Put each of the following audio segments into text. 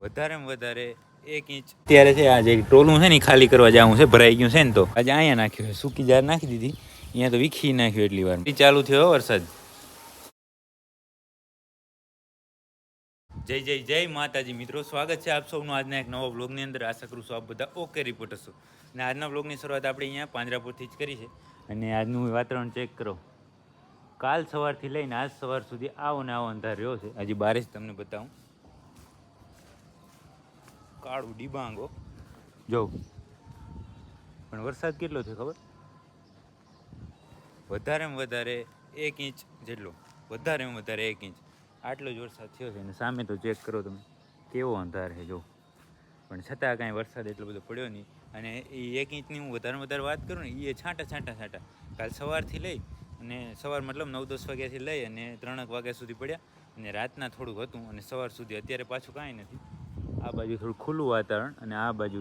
વધારે 1 ઇંચ અત્યારે છે. આ જે ટોલું છે ને ખાલી કરવા જવું છે, ભરાઈ ગયું છે ને, તો આજે અહીંયા નાખ્યું છે, સૂકી જાર નાખી દીધી, અહીંયા તો વીખી નાખ્યું એટલી વાર ચાલુ થયો વરસાદ. જય માતાજી મિત્રો, સ્વાગત છે આપ સૌનું આજના એક નવા બ્લોગની અંદર. આશા કરું છું આપ બધા ઓકે રિપોર્ટ હશો. અને આજના બ્લોગની શરૂઆત આપણે અહીંયા પાંજરાપુરથી જ કરી છે. અને આજનું વાતાવરણ ચેક કરો. કાલ સવારથી લઈને આજ સવાર સુધી આવો ને આવો અંધાર રહ્યો છે. હજી બારિશ તમને બતાવું, કાળું ડિબાંગો જો. પણ વરસાદ કેટલો છે ખબર? વધારે 1 ઇંચ જેટલો, વધારે 1 ઇંચ આટલો જ વરસાદ થયો છે. અને સામે તો ચેક કરો તમે, કેવો અંધાર છે જો. પણ છતાં કાંઈ વરસાદ એટલો બધો પડ્યો નહીં. અને એ 1 ઇંચની હું વધારે વાત કરું ને, એ છાંટા કાલ સવારથી લઈ અને સવાર મતલબ 9-10 વાગ્યાથી લઈ અને 3 વાગ્યા સુધી પડ્યા. અને રાતના થોડુંક હતું અને સવાર સુધી. અત્યારે પાછું કાંઈ નથી. આ બાજુ થોડું ખુલ્લું વાતાવરણ અને આ બાજુ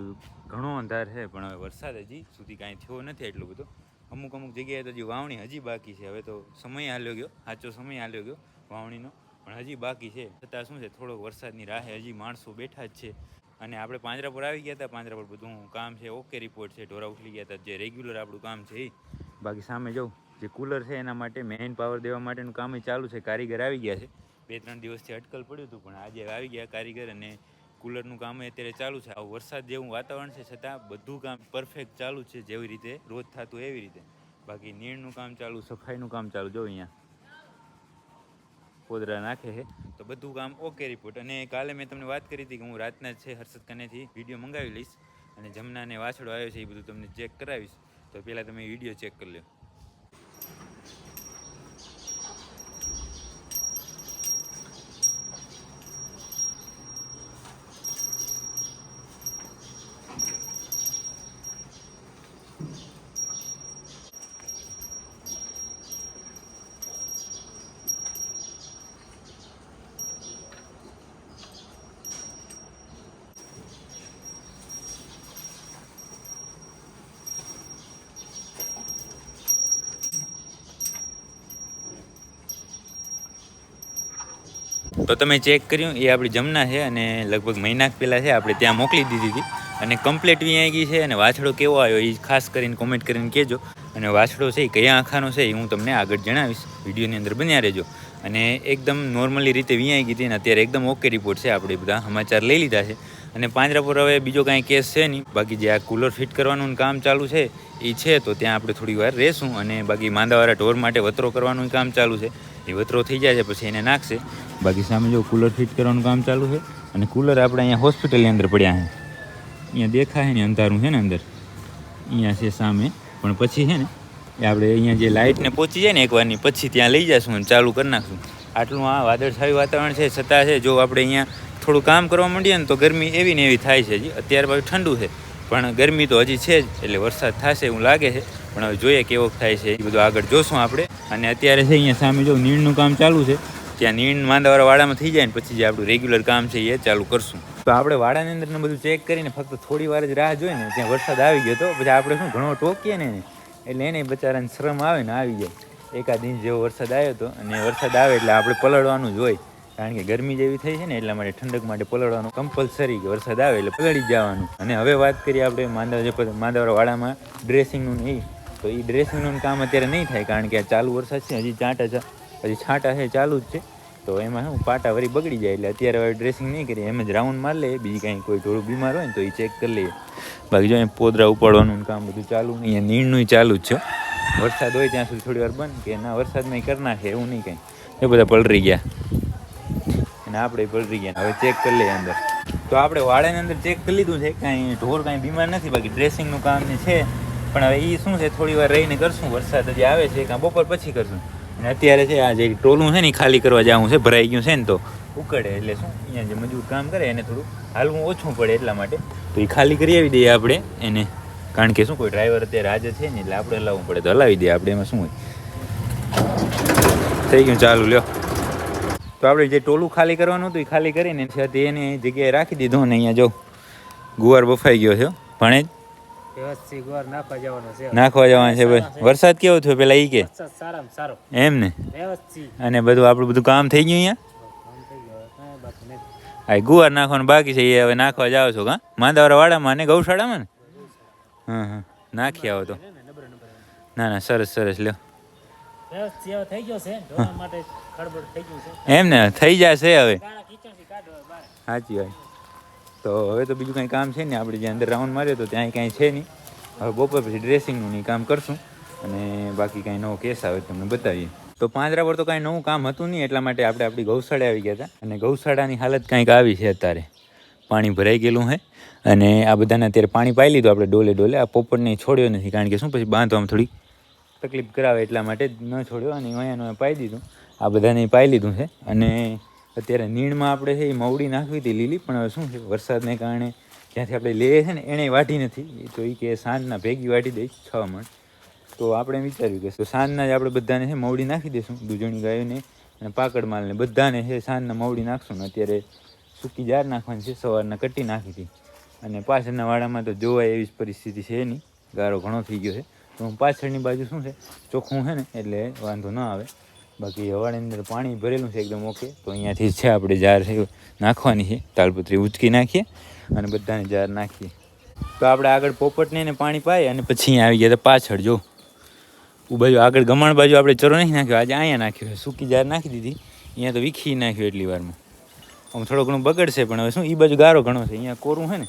ઘણો અંધાર છે. પણ હવે વરસાદ હજી સુધી કાંઈ થયો નથી એટલો બધો. અમુક જગ્યાએ તો હજી વાવણી હજી બાકી છે. હવે તો સમય હાલ્યો ગયો, સાચો સમય હાલ્યો ગયો વાવણીનો, પણ હજી બાકી છે. છતાં શું છે, થોડોક વરસાદની રાહે હજી માણસો બેઠા જ છે. અને આપણે પાંજરાપુર આવી ગયા હતા. પાંજરાપુર બધું કામ છે, ઓકે રિપોર્ટ છે. ઢોરા ઉઠલી ગયા હતા, જે રેગ્યુલર આપણું કામ છે એ. બાકી સામે જવું, જે કુલર છે એના માટે મેઇન પાવર દેવા માટેનું કામ ચાલુ છે. કારીગર આવી ગયા છે. 2-3 દિવસથી અટકલ પડ્યું હતું, પણ આજે આવી ગયા કારીગર. અને કુલરનું કામ અત્યારે ચાલુ છે. આવું વરસાદ જેવું વાતાવરણ છે, છતાં બધું કામ પરફેક્ટ ચાલુ છે, જેવી રીતે રોજ થતું એવી રીતે. બાકી નીણનું કામ ચાલુ, સફાઈનું કામ ચાલુ. જો અહીંયા પોદરા નાખે છે, તો બધું કામ ઓકે રિપોર્ટ. અને કાલે મેં તમને વાત કરી હતી કે હું રાતના જ છે હર્ષદ કનેથી વિડીયો મંગાવી લઈશ અને જમનાને વાછડો આવ્યો છે એ બધું તમને ચેક કરાવીશ. તો પહેલાં તમે વિડીયો ચેક કરી લો. તો તમે ચેક કર્યું, એ આપણી જમના છે. અને લગભગ મહિના પહેલાં છે આપણે ત્યાં મોકલી દીધી હતી. અને કમ્પ્લીટ વી ગઈ છે. અને વાછડો કેવો આવ્યો એ ખાસ કરીને કોમેન્ટ કરીને કહેજો. અને વાછડો છે એ કયા આખાનો છે એ હું તમને આગળ જણાવીશ, વિડીયોની અંદર બન્યા રહેજો. અને એકદમ નોર્મલી રીતે વીઆઈ ગઈ હતી. અને અત્યારે એકદમ ઓકે રિપોર્ટ છે. આપણે બધા સમાચાર લઈ લીધા છે. અને પાંજરાપુર હવે બીજો કાંઈ કેસ છે નહીં. બાકી જે આ કુલર ફિટ કરવાનું કામ ચાલુ છે એ છે, તો ત્યાં આપણે થોડી વાર રહેશું. અને બાકી માંદાવાળા ઢોર માટે વતરો કરવાનું કામ ચાલુ છે. એ વતરો થઈ જાય છે પછી એને નાખશે. બાકી સામે જો કુલર ફિટ કરવાનું કામ ચાલુ છે. અને કુલર આપણે અહીંયા હોસ્પિટલની અંદર પડ્યા છે. અહીંયા દેખાય ને અંધારું છે ને અંદર, અહીંયા છે સામે. પણ પછી છે ને એ આપણે અહીંયા જે લાઇટને પહોંચી જાય ને એકવારની, પછી ત્યાં લઈ જઈશું અને ચાલુ કરી નાખશું. આટલું આ વાદળછાયું વાતાવરણ છે, છતાં છે જો આપણે અહીંયા થોડું કામ કરવા માંડીએ ને તો ગરમી એવી ને એવી થાય છે. હજી અત્યારે પાછું ઠંડુ છે, પણ ગરમી તો હજી છે જ. એટલે વરસાદ થશે એવું લાગે છે, પણ હવે જોઈએ કેવો થાય છે એ બધું આગળ જોશું આપણે. અને અત્યારે છે અહીંયા સામે જો નીણનું કામ ચાલુ છે. ત્યાં નીણ માંદાવાળા વાડામાં થઈ જાય ને પછી જે આપણું રેગ્યુલર કામ છે એ ચાલુ કરશું. તો આપણે વાડાની અંદર ને બધું ચેક કરીને ફક્ત થોડી વાર જ રાહ જોઈએ ને, ત્યાં વરસાદ આવી ગયો તો પછી આપણે શું ઘણો ટોકીએ ને એટલે એને બચારાને શ્રમ આવે ને આવી જાય. 1 ઇંચ જેવો વરસાદ આવ્યો હતો. અને વરસાદ આવે એટલે આપણે પલળવાનું જ હોય, કારણ કે ગરમી જેવી થઈ છે ને એટલા માટે ઠંડક માટે પલળવાનું કમ્પલસરી. કે વરસાદ આવે એટલે પલળી જવાનું. અને હવે વાત કરીએ આપણે માંદાવાળા વાડામાં ડ્રેસિંગનું નહીં, તો એ ડ્રેસિંગનું કામ અત્યારે નહીં થાય, કારણ કે આ ચાલુ વરસાદ છે. હજી છાંટા છે ચાલુ જ છે. તો એમાં શું પાટા વળી બગડી જાય. એટલે અત્યારે હવે ડ્રેસિંગ નહીં કરીએ, એમ જ રાઉન્ડ મારી લઈએ. બીજી કાંઈ કોઈ ઢોળું બીમાર હોય ને તો એ ચેક કરી લઈએ. બાકી જો અહીં પોદરા ઉપાડવાનું કામ બધું ચાલુ, અહીંયા નીણનું ચાલુ જ છે. વરસાદ હોય ત્યાં સુધી થોડી વાર બંધ, કે ના વરસાદમાં કરી નાખે એવું નહીં કાંઈ. એ બધા પલળી ગયા અને આપણે પલળી ગયા. હવે ચેક કરી લઈએ અંદર. તો આપણે વાડાની અંદર ચેક કરી લીધું છે, કાંઈ ઢોર કાંઈ બીમાર નથી. બાકી ડ્રેસિંગનું કામ છે, પણ હવે એ શું છે થોડી વાર રહીને કરશું. વરસાદ હજી આવે છે, કાં બપોર પછી કરશું. અને અત્યારે છે આ જે ટોલું છે ને ખાલી કરવા જવું છે, ભરાઈ ગયું છે ને તો ઉકળે. એટલે શું અહીંયા જે મજૂર કામ કરે એને થોડું હાલવું ઓછું પડે એટલા માટે. તો એ ખાલી કરી આવી દઈએ આપણે એને, કારણ કે શું કોઈ ડ્રાઈવર અત્યારે હાજર છે ને એટલે આપણે હલાવવું પડે. તો હલાવી દઈએ આપણે, એમાં શું હોય. થઈ ગયું ચાલુ, લ્યો. તો આપણે જે ટોલું ખાલી કરવાનું હતું એ ખાલી કરીને એની જગ્યાએ રાખી દીધું. અને અહીંયા જો ગુવાર બફાઈ ગયો છે, ભણે નાખવા જવાનું છે. વરસાદ કેવો થયો પેલા ઈ કે એમ ને. અને બધું આપણું બધું કામ થઈ ગયું અહીંયા. આ ગુવાર નાખવાનું બાકી છે એ હવે નાખવા જાવ છો કા માંદાવાળા વાડામાં ને ગૌશાળામાં ને હા હા નાખી આવો તો ના ના સરસ સરસ લ્યો એમ ને થઈ જશે હવે સાચી વાત તો હવે તો બીજું કંઈ કામ છે ને આપણે જે અંદર રાઉન્ડ માર્યો તો ત્યાં કાંઈ છે નહીં હવે બપોર પછી ડ્રેસિંગનું નહીં કામ કરશું અને બાકી કાંઈ નવો કેસ આવે તમને બતાવીએ તો પાંજરા પર તો કાંઈ નવું કામ હતું નહીં એટલા માટે આપણે આપણી ગૌશાળા આવી ગયા હતા અને ગૌશાળાની હાલત કાંઈક આવી છે અત્યારે પાણી ભરાઈ ગયેલું છે અને આ બધાને અત્યારે પાણી પાઈ લીધું આપણે ડોલે ડોલે આ પોપટને છોડ્યો નથી કારણ કે શું પછી બાંધવામાં થોડી તકલીફ કરાવે એટલા માટે જ ન છોડ્યો અને અહીંયાનું પાઈ દીધું આ બધાને પાઈ લીધું છે અને અત્યારે નીણમાં આપણે છે એ મવડી નાખવી હતી લીલી પણ હવે શું છે વરસાદને કારણે જ્યાંથી આપણે લઈએ છે ને એણે વાઢી નથી તો એ કે સાંજના ભેગી વાઢી દઈશ 6 મણ તો આપણે વિચાર્યું કે સાંજના જ આપણે બધાને છે મવડી નાખી દઈશું દૂધણી ગાયોને અને પાકડ માલને બધાને છે સાંજના મવડી નાખશું ને અત્યારે સૂકી જાર નાખવાની છે સવારના કટી નાખી હતી અને પાછળના વાડામાં તો જોવાય એવી પરિસ્થિતિ છે નહીં ગારો ઘણો થઈ ગયો છે તો પાછળની બાજુ શું છે ચોખ્ખું છે ને એટલે વાંધો ન આવે બાકી હવાડની અંદર પાણી ભરેલું છે એકદમ ઓકે તો અહીંયાથી છે આપણે જાર છે નાખવાની છે તાલપત્રી ઉચકી નાખીએ અને બધાને જાર નાખીએ તો આપણે આગળ પોપટને એને પાણી પાય અને પછી અહીંયા આવી ગયા તો પાછળ જો બાજુ આગળ ગમાણ બાજુ આપણે ચરો નહીં નાખ્યો આજે અહીંયા નાખ્યો સૂકી જાર નાખી દીધી અહીંયા તો વીખી નાખ્યો એટલી વારમાં આમ થોડું ઘણું બગડશે પણ હવે શું એ બાજુ ગારો ઘણો છે અહીંયા કોરું છે ને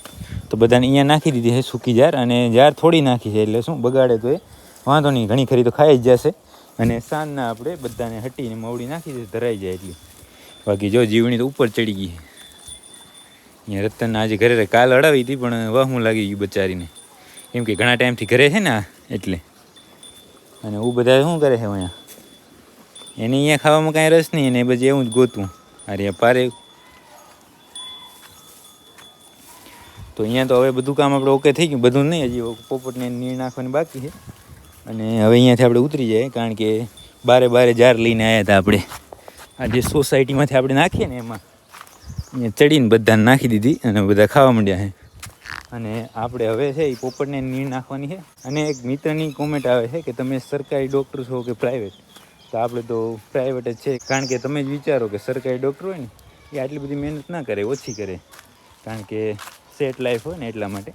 તો બધાને અહીંયા નાખી દીધી છે સૂકી જાર અને જાર થોડી નાખી છે એટલે શું બગાડે તો એ વાંધો નહીં ઘણી ખરી તો ખાઈ જ જશે અને સાંજના આપણે બધાને હટીને મવડી નાખી દે ધરાઈ જાય એટલી બાકી જો જીવણી તો ઉપર ચડી ગઈ અહીંયા રતન આજે ઘરે કાલ અડાવી હતી પણ વાહું લાગી ગયું બચારીને કેમ કે ઘણા ટાઈમથી ઘરે છે ને એટલે અને હું બધા શું કરે છે અહીંયા એને અહીંયા ખાવામાં કાંઈ રસ નહીં એને પછી એવું જ ગોતું અરે પારે તો અહીંયા તો હવે બધું કામ આપણે ઓકે થઈ ગયું બધું નહીં હજી પોપટને નીર નાખવાની બાકી છે અને હવે અહીંયાથી આપણે ઉતરી જાય કારણ કે બારે જાર લઈને આવ્યા હતા આપણે આ જે સોસાયટીમાંથી આપણે નાખીએ ને એમાં અહીંયા ચડીને બધાને નાખી દીધી અને બધા ખાવા માંડ્યા છે અને આપણે હવે છે એ પોપટને નીર નાખવાની છે અને એક મિત્રની કોમેન્ટ આવે છે કે તમે સરકારી ડૉક્ટર છો કે પ્રાઇવેટ તો આપણે તો પ્રાઇવેટ જ છે કારણ કે તમે જ વિચારો કે સરકારી ડૉક્ટર હોય ને એ આટલી બધી મહેનત ના કરે ઓછી કરે કારણ કે સેટ લાઈફ હોય ને એટલા માટે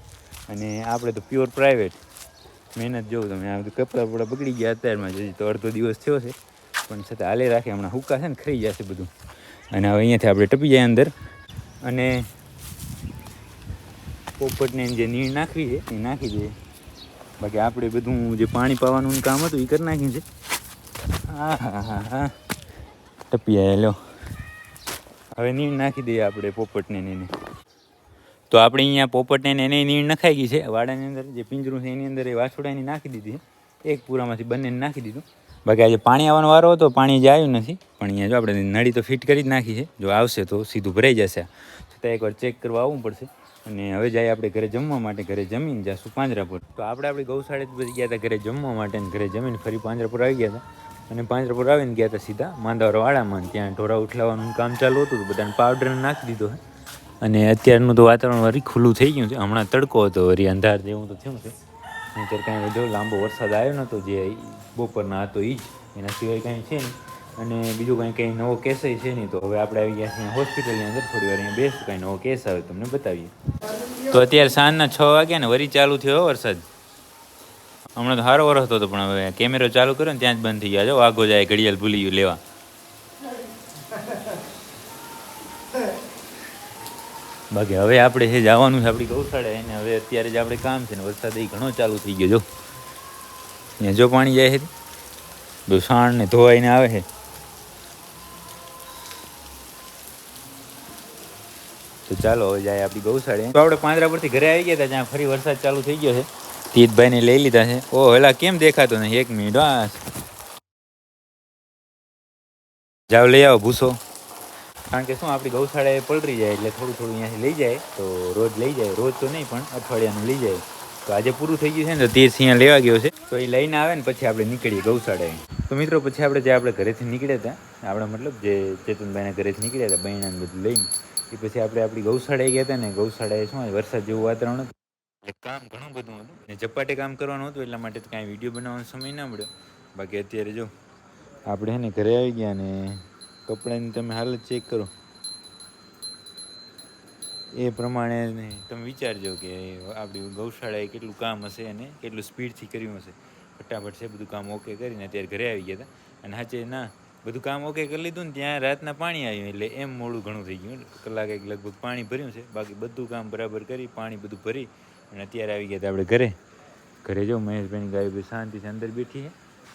અને આપણે તો પ્યોર પ્રાઇવેટ મહેનત જોઉં તમે આ બધું કપડાં બપડા બગડી ગયા અત્યારમાં જ તો અડધો દિવસ થયો છે પણ છતાં હાલે રાખે હમણાં હુક્કા છે ને ખરી જશે બધું અને હવે અહીંયાથી આપણે ટપી જાય અંદર અને પોપટને જે નીર નાખવી છે એ નાખી દઈએ બાકી આપણે બધું જે પાણી પાવાનું કામ હતું એ કરી નાખ્યું છે હા હા હા હા ટપી આવ્યા લો હવે નીર નાખી દઈએ આપણે પોપટને એને તો આપણે અહીંયા પોપટને એને નીર નખાઈ ગઈ છે વાડાની અંદર જે પિંજરું છે એની અંદર એ વાછોડાની નાખી દીધી એક પૂરામાંથી બંનેને નાખી દીધું બાકી આજે પાણી આવવાનો વારો હતો પાણી જે આવ્યું નથી પણ અહીંયા જો આપણે નળી તો ફિટ કરી જ નાખી છે જો આવશે તો સીધું ભરાઈ જશે છતાં એકવાર ચેક કરવા આવવું પડશે અને હવે જાય આપણે ઘરે જમવા માટે ઘરે જમીને જાશું પાંજરાપુર તો આપણે આપણી ગૌશાળે જ બધી ગયા હતા ઘરે જમવા માટે અને ઘરે જમીને ફરી પાંજરાપુર આવી ગયા હતા અને પાંજરાપુર આવીને ગયા હતા સીધા માંદાવાળા વાડામાં ત્યાં ઢોરા ઉઠલાવાનું કામ ચાલુ હતું તો બધાને પાવડર નાખી દીધો છે અને અત્યારનું તો વાતાવરણ વળી ખુલ્લું થઈ ગયું છે હમણાં તડકો હતો વળી અંધાર જેવું તો થયું છે નહીંતર કાંઈ વધુ લાંબો વરસાદ આવ્યો નહોતો જે બપોરના હતો એ જ એના સિવાય કાંઈ છે નહીં અને બીજું કંઈ નવો કેસ છે નહીં તો હવે આપણે આવી ગયા છીએ હોસ્પિટલની અંદર થોડી વાર અહીંયા બેસું કાંઈ નવો કેસ આવે તમને બતાવીએ તો અત્યારે સાંજના 6 વાગ્યા ને વળી ચાલુ થયો વરસાદ હમણાં તો સારો વરસ હતો પણ હવે કેમેરો ચાલુ કર્યો ને ત્યાં જ બંધ થઈ ગયા જો વાઘો જાય ઘડિયાળ ભૂલી ગયું લેવા બાકી હવે આપણે છે જવાનું છે આપણી ગૌશાળા એને હવે અત્યારે જ આપણે કામ છે ને વરસાદ એ ઘણો ચાલુ થઈ ગયો જો અહીંયા જો પાણી જાય છે બધું સાણ ને ધોવાઈને આવે છે તો ચાલો હવે જાય આપણી ગૌશાળા તો આપણે પાંદરા પરથી ઘરે આવી ગયા હતા જ્યાં ફરી વરસાદ ચાલુ થઈ ગયો છે તીતભાઈને લઈ લીધા છે ઓ હેલા કેમ દેખાતો નહીં 1 મિનિટ હા જાઓ લઈ આવો ભૂસો કારણ કે શું આપણી ગૌશાળાએ પલરી જાય એટલે થોડું અહીંયાથી લઈ જાય તો રોજ લઈ જાય રોજ તો નહીં પણ અઠવાડિયાનું લઈ જાય તો આજે પૂરું થઈ ગયું છે ને તો તીર્થ અહીંયા લેવા ગયો છે તો એ લઈને આવે ને પછી આપણે નીકળીએ ગૌશાળાએ તો મિત્રો પછી આપણે ઘરેથી નીકળ્યા હતા આપણા મતલબ જે ચેતનભાઈના ઘરેથી નીકળ્યા હતા બહેણાને બધું લઈને એ પછી આપણે આપણી ગૌશાળાએ ગયા હતા ને ગૌશાળાએ શું વરસાદ જેવું વાતાવરણ હતું એટલે કામ ઘણું બધું હતું ને ઝપાટે કામ કરવાનું હતું એટલા માટે તો કાંઈ વિડીયો બનાવવાનો સમય ના મળ્યો બાકી અત્યારે જો આપણે ને ઘરે આવી ગયા ને કપડાની તમે હાલત ચેક કરો એ પ્રમાણે તમે વિચારજો કે આપણી ગૌશાળાએ કેટલું કામ હશે અને કેટલું સ્પીડથી કર્યું હશે. ફટાફટ છે બધું કામ ઓકે કરીને અત્યારે ઘરે આવી ગયા હતા. અને સાચે ના બધું કામ ઓકે કરી લીધું ને ત્યાં રાતના પાણી આવ્યું એટલે એમ મોડું ઘણું થઈ ગયું. કલાક એક લગભગ પાણી ભર્યું છે, બાકી બધું કામ બરાબર કરી પાણી બધું ભરી અને અત્યારે આવી ગયા હતા આપણે ઘરે. ઘરે જો મહેશભાઈની ગાય બી શાંતિથી અંદર બેઠી છે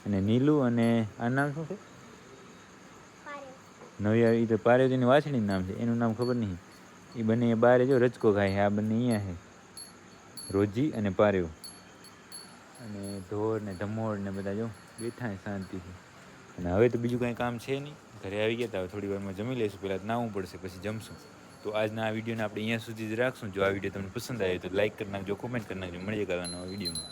અને નીલું અને આ નામ શું છે? નવી આવી તો પારેજીની વાછડીનું નામ છે, એનું નામ ખબર નહીં. એ બંને બારે જો રચકો ખાય છે. આ બંને અહીંયા છે, રોજી અને પારેવ. અને ઢોર ને ધમોડ ને બધા જો બેઠા શાંતિથી. અને હવે તો બીજું કાંઈ કામ છે નહીં. ઘરે આવી ગયા હતા, હવે થોડી વારમાં જમી લઈશું. પહેલાં નાહવું પડશે, પછી જમશું. તો આજના આ વિડીયોને આપણે અહીંયા સુધી જ રાખશું. જો આ વિડીયો તમને પસંદ આવે તો લાઈક કરી નાખજો, કોમેન્ટ કરી નાખજો. મળીએ કાલના નવા વિડીયોમાં.